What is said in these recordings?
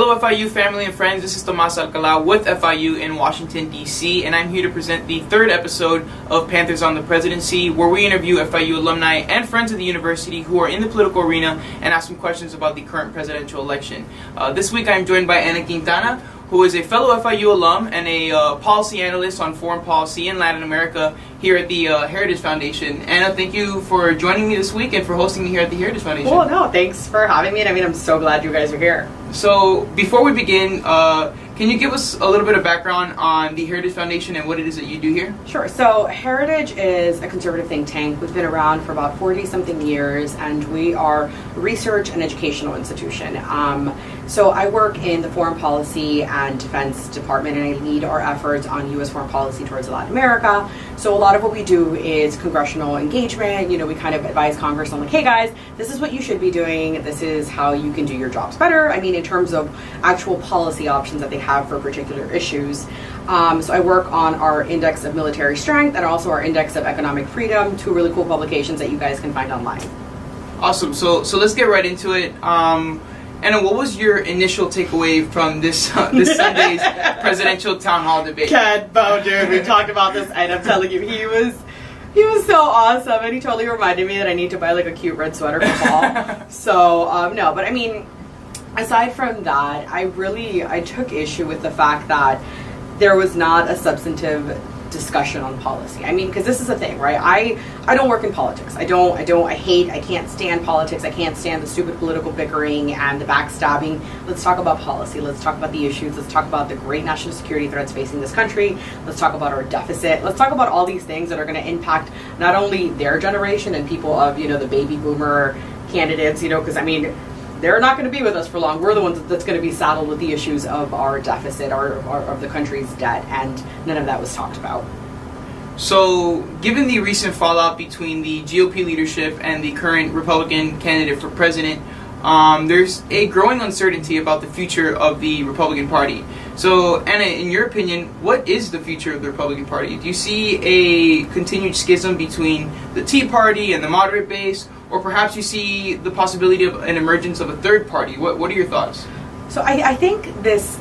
Hello FIU family and friends, this is Tomas Alcala with FIU in Washington, D.C. and I'm here to present the third episode of Panthers on the Presidency, where we interview FIU alumni and friends of the university who are in the political arena and ask some questions about the current presidential election. This week I'm joined by Ana Quintana, who is a fellow FIU alum and a policy analyst on foreign policy in Latin America here at the Heritage Foundation. Anna, thank you for joining me this week and for hosting me here at the Heritage Foundation. Well, no, thanks for having me. And I'm so glad you guys are here. So, before we begin, can you give us a little bit of background on the Heritage Foundation and what it is that you do here? Sure. So, Heritage is a conservative think tank. We've been around for about 40-something years, and we are a research and educational institution. So, I work in the Foreign Policy and Defense Department, and I lead our efforts on U.S. foreign policy towards Latin America. So, a lot of what we do is congressional engagement. You know, we kind of advise Congress on, like, hey guys, this is what you should be doing. This is how you can do your jobs better. I mean, in terms of actual policy options that they have for particular issues. So I work on our Index of Military Strength and also our Index of Economic Freedom, two really cool publications that you guys can find online. Awesome. So let's get right into it. Anna, what was your initial takeaway from this Sunday's presidential town hall debate? Ken Bo, dude, we talked about this, and I'm telling you, he was so awesome, and he totally reminded me that I need to buy like a cute red sweater for fall. So no, but I mean, aside from that, I took issue with the fact that there was not a substantive discussion on policy. I mean, because this is the thing, right? I don't work in politics. I can't stand politics. I can't stand the stupid political bickering and the backstabbing. Let's talk about policy. Let's talk about the issues. Let's talk about the great national security threats facing this country. Let's talk about our deficit. Let's talk about all these things that are going to impact not only their generation and people of, the baby boomer candidates, because I mean, they're not going to be with us for long. We're the ones that's going to be saddled with the issues of our deficit, of the country's debt, and none of that was talked about. So, given the recent fallout between the GOP leadership and the current Republican candidate for president, there's a growing uncertainty about the future of the Republican Party. So, Anna, in your opinion, what is the future of the Republican Party? Do you see a continued schism between the Tea Party and the moderate base? Or perhaps you see the possibility of an emergence of a third party. What are your thoughts? So I think this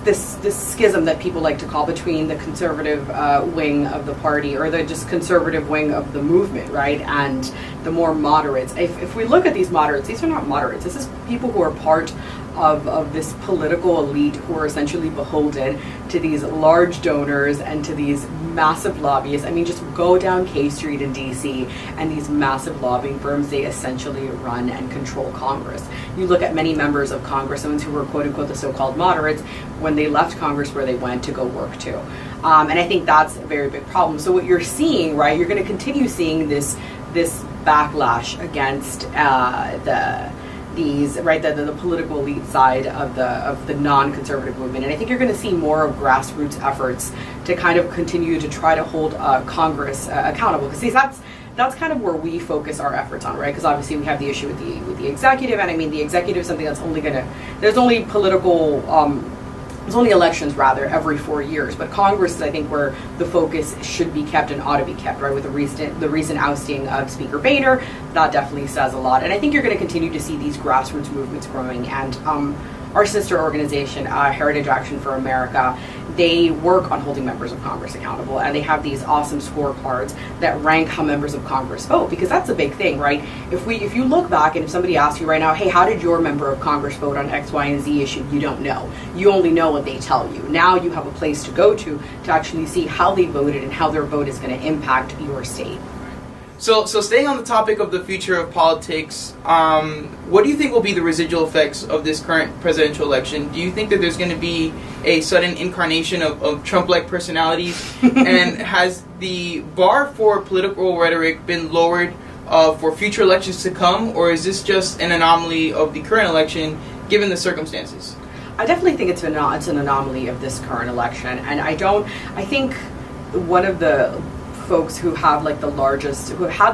schism that people like to call between the conservative wing of the party, or the just conservative wing of the movement, right, and the more moderates. If we look at these moderates, these are not moderates. This is people who are part of this political elite who are essentially beholden to these large donors and to these massive lobbyists. I mean, just go down K Street in DC and these massive lobbying firms, they essentially run and control Congress. You look at many members of Congress, those who were quote unquote the so-called moderates, when they left Congress, where they went to go work to. And I think that's a very big problem. So what you're seeing, right, you're going to continue seeing this backlash against the political elite side of the non-conservative movement. And I think you're going to see more of grassroots efforts to kind of continue to try to hold Congress accountable. Because that's kind of where we focus our efforts on, right? Because obviously we have the issue with the executive, and I mean the executive is something that's there's only elections rather every 4 years, but Congress is, I think, where the focus should be kept and ought to be kept, right? With the recent ousting of Speaker Boehner, that definitely says a lot. And I think you're going to continue to see these grassroots movements growing. And our sister organization, Heritage Action for America, they work on holding members of Congress accountable, and they have these awesome scorecards that rank how members of Congress vote, because that's a big thing, right? If you look back and if somebody asks you right now, hey, how did your member of Congress vote on X, Y, and Z issue? You don't know. You only know what they tell you. Now you have a place to go to actually see how they voted and how their vote is going to impact your state. So staying on the topic of the future of politics, what do you think will be the residual effects of this current presidential election? Do you think that there's going to be a sudden incarnation of Trump-like personalities? And has the bar for political rhetoric been lowered for future elections to come? Or is this just an anomaly of the current election, given the circumstances? I definitely think it's an anomaly of this current election. And I think one of the folks who have had the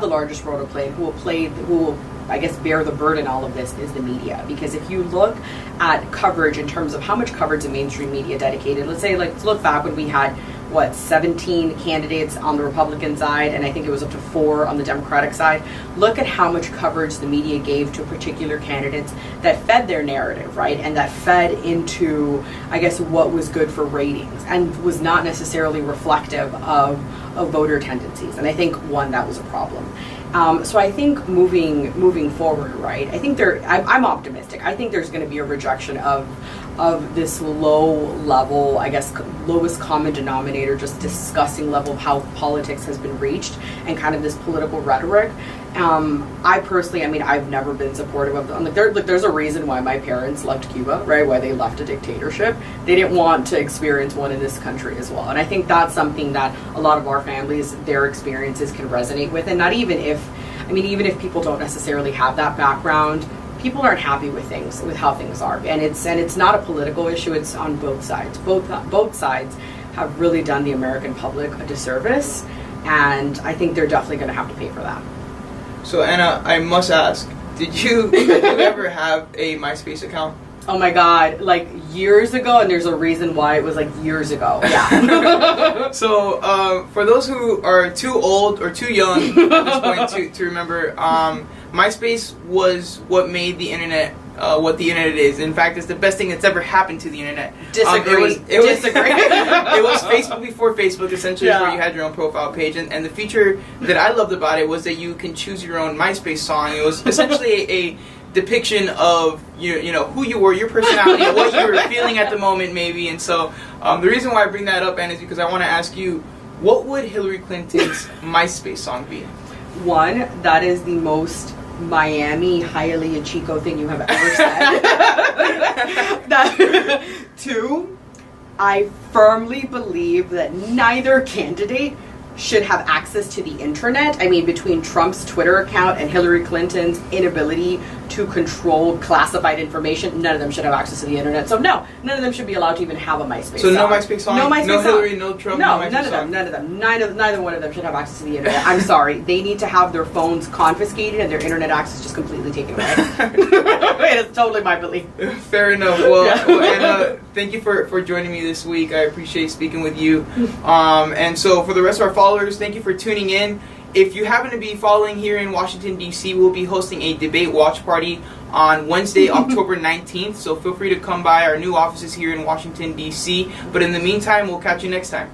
largest role to play, who will I guess bear the burden all of this, is the media. Because if you look at coverage in terms of how much coverage the mainstream media dedicated, let's look back when we had 17 candidates on the Republican side, and I think it was up to 4 on the Democratic side. Look at how much coverage the media gave to particular candidates that fed their narrative, right? And that fed into, I guess, what was good for ratings and was not necessarily reflective of voter tendencies. And I think, one, that was a problem. So I think moving forward, right, I think I'm optimistic. I think there's going to be a rejection of this low level, I guess, lowest common denominator, just disgusting level of how politics has been reached and kind of this political rhetoric. I personally, I mean, I've never been supportive of them. There's a reason why my parents left Cuba, right? Why they left a dictatorship. They didn't want to experience one in this country as well. And I think that's something that a lot of our families, their experiences can resonate with. And not even if people don't necessarily have that background, people aren't happy with how things are. And it's not a political issue. It's on both sides. Both sides have really done the American public a disservice. And I think they're definitely going to have to pay for that. So Anna, I must ask, did you ever have a MySpace account? Oh my God, like years ago, and there's a reason why it was like years ago. Yeah. So for those who are too old or too young at this point to remember, MySpace was what made the internet what the internet is. In fact, it's the best thing that's ever happened to the internet. Disagree. It was Facebook before Facebook, essentially, where you had your own profile page. And the feature that I loved about it was that you can choose your own MySpace song. It was essentially a depiction of you know who you were, your personality, what you were feeling at the moment, maybe. And so the reason why I bring that up, Anna, is because I want to ask you, what would Hillary Clinton's MySpace song be? One, that is the most Miami Hialeah Chico thing you have ever said. Two, I firmly believe that neither candidate should have access to the internet. I mean, between Trump's Twitter account and Hillary Clinton's inability to control classified information, none of them should have access to the internet. So no, none of them should be allowed to even have a MySpace song. No MySpace song? No MySpace no song. Hillary, no Trump, no MySpace none of song. them. Neither one of them should have access to the internet. I'm sorry. They need to have their phones confiscated and their internet access just completely taken away. It's totally my belief. Fair enough. Well, Anna, thank you for joining me this week. I appreciate speaking with you. And so for the rest of our followers, thank you for tuning in. If you happen to be following here in Washington, D.C., we'll be hosting a debate watch party on Wednesday, October 19th. So feel free to come by our new offices here in Washington, D.C. But in the meantime, we'll catch you next time.